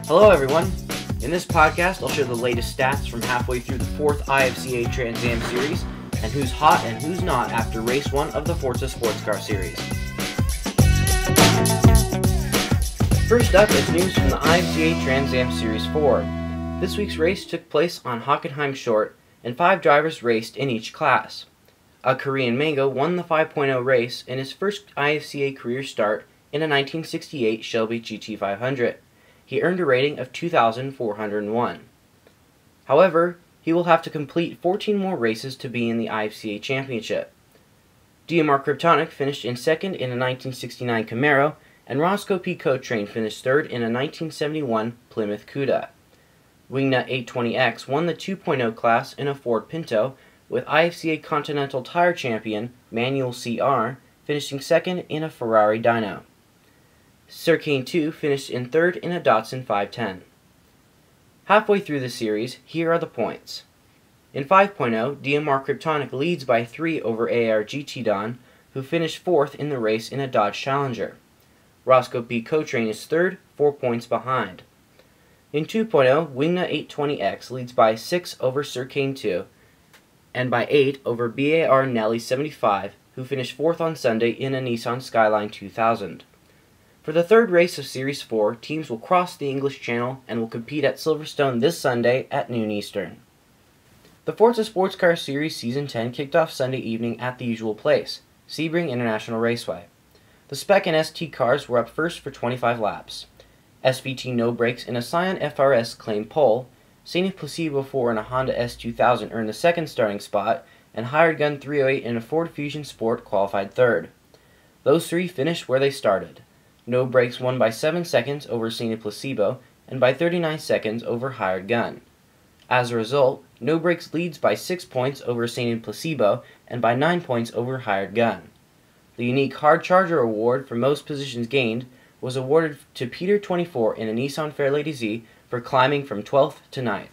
Hello everyone. In this podcast, I'll share the latest stats from halfway through the 4th IFCA Trans Am Series and who's hot and who's not after Race 1 of the Forza Sports Car Series. First up is news from the IFCA Trans Am Series 4. This week's race took place on Hockenheim Short, and 5 drivers raced in each class. A Korean Mango won the 5.0 race in his first IFCA career start in a 1968 Shelby GT500. He earned a rating of 2,401. However, he will have to complete 14 more races to be in the IFCA Championship. DMR Kryptonic finished in second in a 1969 Camaro, and Roscoe P. Cotrain finished third in a 1971 Plymouth Cuda. Wingnut 820X won the 2.0 class in a Ford Pinto, with IFCA Continental Tire Champion Manuel CR finishing second in a Ferrari Dyno. Sircane 2 finished in third in a Datsun 510. Halfway through the series, here are the points. In 5.0, DMR Kryptonic leads by 3 over AR GT Don, who finished 4th in the race in a Dodge Challenger. Roscoe P. Cotrain is third, 4 points behind. In 2.0, Wingnut 820X leads by 6 over Sircane 2, and by 8 over BAR Nelly 75, who finished 4th on Sunday in a Nissan Skyline 2000. For the third race of Series 4, teams will cross the English Channel and will compete at Silverstone this Sunday at noon Eastern. The Forza Sports Car Series Season 10 kicked off Sunday evening at the usual place, Sebring International Raceway. The Spec and ST cars were up first for 25 laps. SVT No Brakes in a Scion FRS claimed pole, St. Placebo 4 in a Honda S2000 earned the second starting spot, and Hired Gun 308 in a Ford Fusion Sport qualified third. Those three finished where they started. No Brakes won by 7 seconds over St. Placebo and by 39 seconds over Hired Gun. As a result, No Brakes leads by 6 points over St. Placebo and by 9 points over Hired Gun. The unique Hard Charger Award for most positions gained was awarded to Peter 24 in a Nissan Fairlady Z for climbing from 12th to 9th.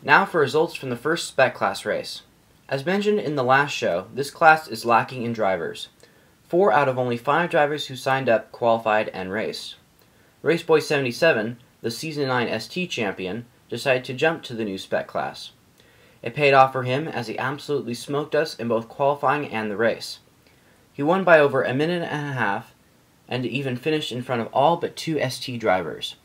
Now for results from the first Spec Class race. As mentioned in the last show, this class is lacking in drivers. 4 out of only 5 drivers who signed up qualified and raced. Raceboy 77, the Season 9 ST champion, decided to jump to the new Spec Class. It paid off for him as he absolutely smoked us in both qualifying and the race. He won by over a minute and a half, and even finished in front of all but 2 ST drivers.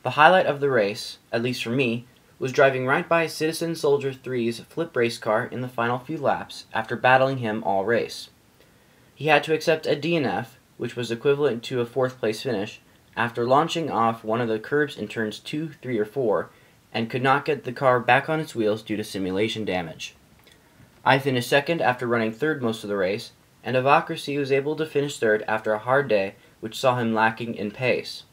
The highlight of the race, at least for me, was driving right by Citizen Soldier 3's flip race car in the final few laps after battling him all race. He had to accept a DNF, which was equivalent to a 4th place finish, after launching off one of the curbs in turns 2, 3, or 4, and could not get the car back on its wheels due to simulation damage. I finished second after running third most of the race, and Avocracy was able to finish third after a hard day, which saw him lacking in pace.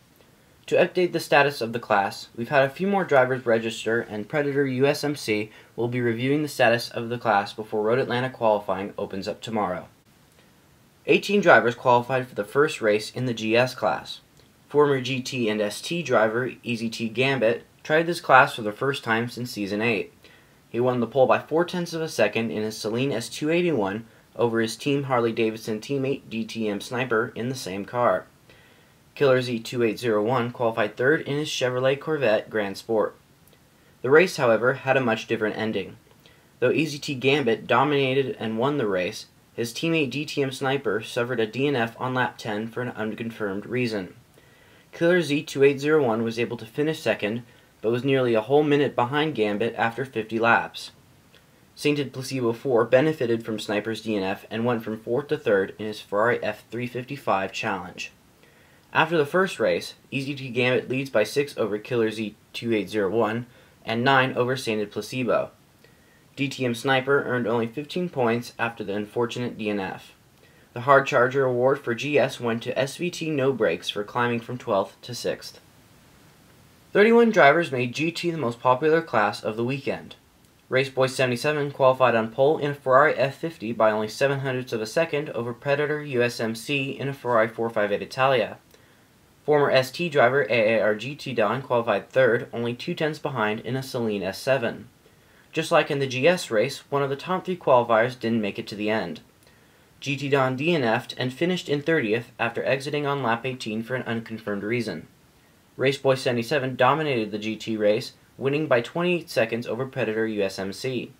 To update the status of the class, we've had a few more drivers register, and Predator USMC will be reviewing the status of the class before Road Atlanta qualifying opens up tomorrow. 18 drivers qualified for the first race in the GS class. Former GT and ST driver EZT Gambit tried this class for the first time since Season 8. He won the pole by 0.4 of a second in his Saleen S281 over his Team Harley-Davidson teammate DTM Sniper in the same car. Killer Z2801 qualified third in his Chevrolet Corvette Grand Sport. The race, however, had a much different ending. Though EZT Gambit dominated and won the race, his teammate DTM Sniper suffered a DNF on lap 10 for an unconfirmed reason. Killer Z2801 was able to finish second, but was nearly a whole minute behind Gambit after 50 laps. Sainted Placebo 4 benefited from Sniper's DNF and went from 4th to 3rd in his Ferrari F355 Challenge. After the first race, EZT Gambit leads by 6 over Killer Z2801 and 9 over Sainted Placebo. DTM Sniper earned only 15 points after the unfortunate DNF. The Hard Charger Award for GS went to SVT No Brakes for climbing from 12th to 6th. 31 drivers made GT the most popular class of the weekend. Raceboy 77 qualified on pole in a Ferrari F50 by only 0.07 of a second over Predator USMC in a Ferrari 458 Italia. Former ST driver AAR GT Don qualified third, only 0.2 behind in a Saleen S7. Just like in the GS race, one of the top 3 qualifiers didn't make it to the end. GT Don DNF'd and finished in 30th after exiting on lap 18 for an unconfirmed reason. Raceboy 77 dominated the GT race, winning by 28 seconds over Predator USMC.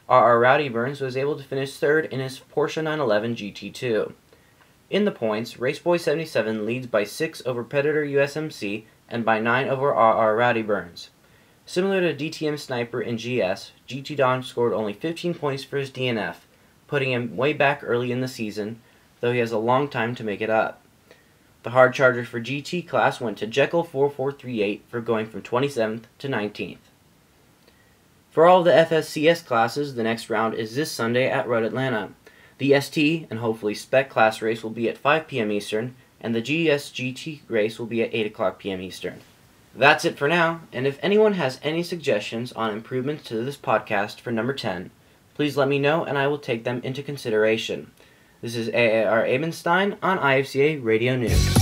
RR Rowdy Burns was able to finish third in his Porsche 911 GT2. In the points, Raceboy 77 leads by 6 over Predator USMC and by 9 over RR Rowdy Burns. Similar to DTM Sniper in GS, GT Don scored only 15 points for his DNF, putting him way back early in the season, though he has a long time to make it up. The hard charger for GT class went to Jekyll4438 for going from 27th to 19th. For all of the FSCS classes, the next round is this Sunday at Road Atlanta. The ST and hopefully Spec class race will be at 5 p.m. Eastern, and the GS-GT race will be at 8 o'clock p.m. Eastern. That's it for now, and if anyone has any suggestions on improvements to this podcast for number 10, please let me know and I will take them into consideration. This is AAR Abenstein on IFCA Radio News.